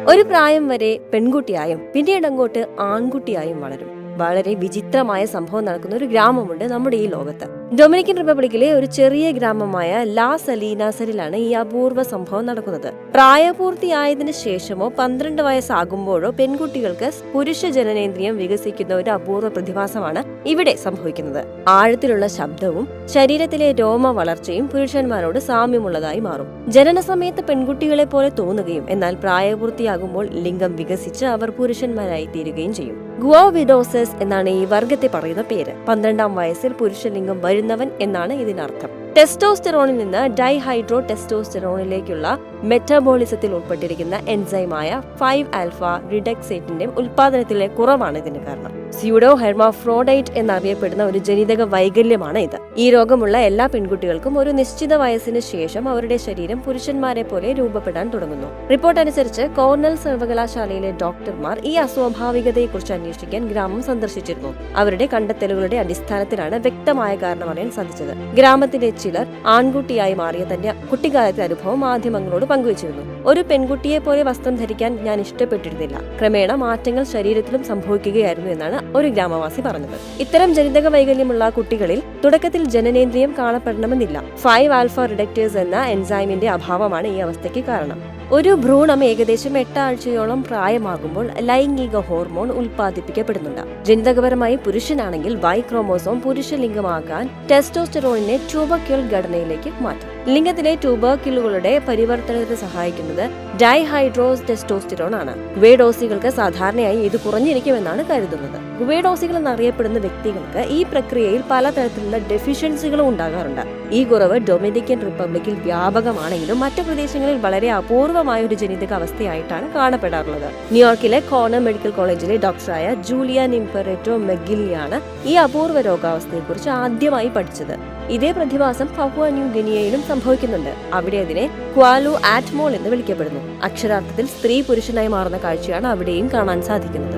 ഒരു പ്രായം വരെ പെൺകുട്ടിയായും പിന്നീട് അങ്ങോട്ട് ആൺകുട്ടിയായും വളരും. വളരെ വിചിത്രമായ സംഭവം നടക്കുന്ന ഒരു ഗ്രാമമുണ്ട് നമ്മുടെ ഈ ലോകത്ത്. ഡൊമിനിക്കൻ റിപ്പബ്ലിക്കിലെ ഒരു ചെറിയ ഗ്രാമമായ ലാ സലീനാസറിലാണ് ഈ അപൂർവ സംഭവം നടക്കുന്നത്. പ്രായപൂർത്തിയായതിനു ശേഷമോ 12 വയസ്സാകുമ്പോഴോ പെൺകുട്ടികൾക്ക് പുരുഷ ജനനേന്ദ്രിയം വികസിക്കുന്ന ഒരു അപൂർവ പ്രതിഭാസമാണ് ഇവിടെ സംഭവിക്കുന്നത്. ആഴത്തിലുള്ള ശബ്ദവും ശരീരത്തിലെ രോമ വളർച്ചയും പുരുഷന്മാരോട് സാമ്യമുള്ളതായി മാറും. ജനന സമയത്ത് പെൺകുട്ടികളെ പോലെ തോന്നുകയും എന്നാൽ പ്രായപൂർത്തിയാകുമ്പോൾ ലിംഗം വികസിച്ച് അവർ പുരുഷന്മാരായി തീരുകയും ചെയ്യും. ഗുവോവിഡോസസ് എന്നാണ് ഈ വർഗത്തെ പറയുന്ന പേര്. 12-ാം വയസ്സിൽ പുരുഷലിംഗം വരുന്നവൻ എന്നാണ് ഇതിനർത്ഥം. ടെസ്റ്റോസ്റ്റെറോണിൽ നിന്ന് ഡൈഹൈഡ്രോ ടെസ്റ്റോസ്റ്റെറോണിലേക്കുള്ള മെറ്റബോളിസത്തിൽ ഉൾപ്പെട്ടിരിക്കുന്ന എൻസൈമായ 5-ആൽഫ റിഡക്സേറ്റിന്റെ ഉൽപാദനത്തിലെ കുറവാണ് ഇതിന് കാരണം. സ്യൂഡോ ഹെർമാഫ്രോഡൈറ്റ് എന്നറിയപ്പെടുന്ന ഒരു ജനിതക വൈകല്യമാണ് ഇത്. ഈ രോഗമുള്ള എല്ലാ പെൺകുട്ടികൾക്കും ഒരു നിശ്ചിത വയസ്സിന് ശേഷം അവരുടെ ശരീരം പുരുഷന്മാരെ പോലെ രൂപപ്പെടാൻ തുടങ്ങുന്നു. റിപ്പോർട്ട് അനുസരിച്ച് കോർണൽ സർവകലാശാലയിലെ ഡോക്ടർമാർ ഈ അസ്വാഭാവികതയെക്കുറിച്ച് അന്വേഷിക്കാൻ ഗ്രാമം സന്ദർശിച്ചിരുന്നു. അവരുടെ കണ്ടെത്തലുകളുടെ അടിസ്ഥാനത്തിലാണ് വ്യക്തമായ കാരണം അറിയാൻ സാധിച്ചത്. ഗ്രാമത്തിലെ ചിലർ ആൺകുട്ടിയായി മാറിയ തന്റെ കുട്ടിക്കാലത്തെ അനുഭവം മാധ്യമങ്ങളോട് പങ്കുവച്ചിരുന്നു. ഒരു പെൺകുട്ടിയെ പോലെ വസ്ത്രം ധരിക്കാൻ ഞാൻ ഇഷ്ടപ്പെട്ടിരുന്നില്ല. ക്രമേണ മാറ്റങ്ങൾ ശരീരത്തിലും സംഭവിക്കുകയായിരുന്നു എന്നാണ് ഒരു ഗ്രാമവാസി പറഞ്ഞത്. ഇത്തരം ജനിതക വൈകല്യമുള്ള കുട്ടികളിൽ തുടക്കത്തിൽ ജനനേന്ദ്രിയം കാണപ്പെടണമെന്നില്ല. 5-ആൽഫ റിഡക്റ്റേഴ്സ് എന്ന എൻസൈമിന്റെ അഭാവമാണ് ഈ അവസ്ഥയ്ക്ക് കാരണം. ഒരു ഭ്രൂണം ഏകദേശം 8 ആഴ്ചയോളം പ്രായമാകുമ്പോൾ ലൈംഗിക ഹോർമോൺ ഉൽപ്പാദിപ്പിക്കപ്പെടുന്നുണ്ട്. ജനിതകപരമായി പുരുഷനാണെങ്കിൽ Y ക്രോമോസോം പുരുഷലിംഗമാകാൻ ടെസ്റ്റോസ്റ്റെറോണിനെ ട്യൂബർക്യൂൾ ഘടനയിലേക്ക് മാറ്റും. ലിംഗത്തിലെ ട്യൂബർക്യൂളുകളുടെ പരിവർത്തനത്തിന് സഹായിക്കുന്നത് ഡൈഹൈഡ്രോസ് ടെസ്റ്റോസ്റ്റെറോൺ ആണ്. ഗുവേഡോസികൾക്ക് സാധാരണയായി ഇത് കുറഞ്ഞിരിക്കുമെന്നാണ് കരുതുന്നത്. ഗുവേഡോസികൾ എന്നറിയപ്പെടുന്ന വ്യക്തികൾക്ക് ഈ പ്രക്രിയയിൽ പലതരത്തിലുള്ള ഡെഫിഷ്യൻസികളും ഉണ്ടാകാറുണ്ട്. ഈ കുറവ് ഡൊമിനിക്കൻ റിപ്പബ്ലിക്കിൽ വ്യാപകമാണെങ്കിലും മറ്റു പ്രദേശങ്ങളിൽ വളരെ അപൂർവമായ ഒരു ജനിതക അവസ്ഥയായിട്ടാണ് കാണപ്പെടാറുള്ളത്. ന്യൂയോർക്കിലെ കോർണൽ മെഡിക്കൽ കോളേജിലെ ഡോക്ടറായ ജൂലിയ നിംപെറേറ്റോ മെഗില്ലിയാണ് ഈ അപൂർവ രോഗാവസ്ഥയെക്കുറിച്ച് ആദ്യമായി പഠിച്ചത്. ഇതേ പ്രതിഭാസം പപ്പുവ ന്യൂ ഗിനിയയിലും സംഭവിക്കുന്നുണ്ട്. അവിടെ അതിനെ ക്വാലു ആറ്റ്മോൾ എന്ന് വിളിക്കപ്പെടുന്നു. അക്ഷരാർത്ഥത്തിൽ സ്ത്രീ പുരുഷനായി മാറുന്ന കാഴ്ചയാണ് അവിടെയും കാണാൻ സാധിക്കുന്നത്.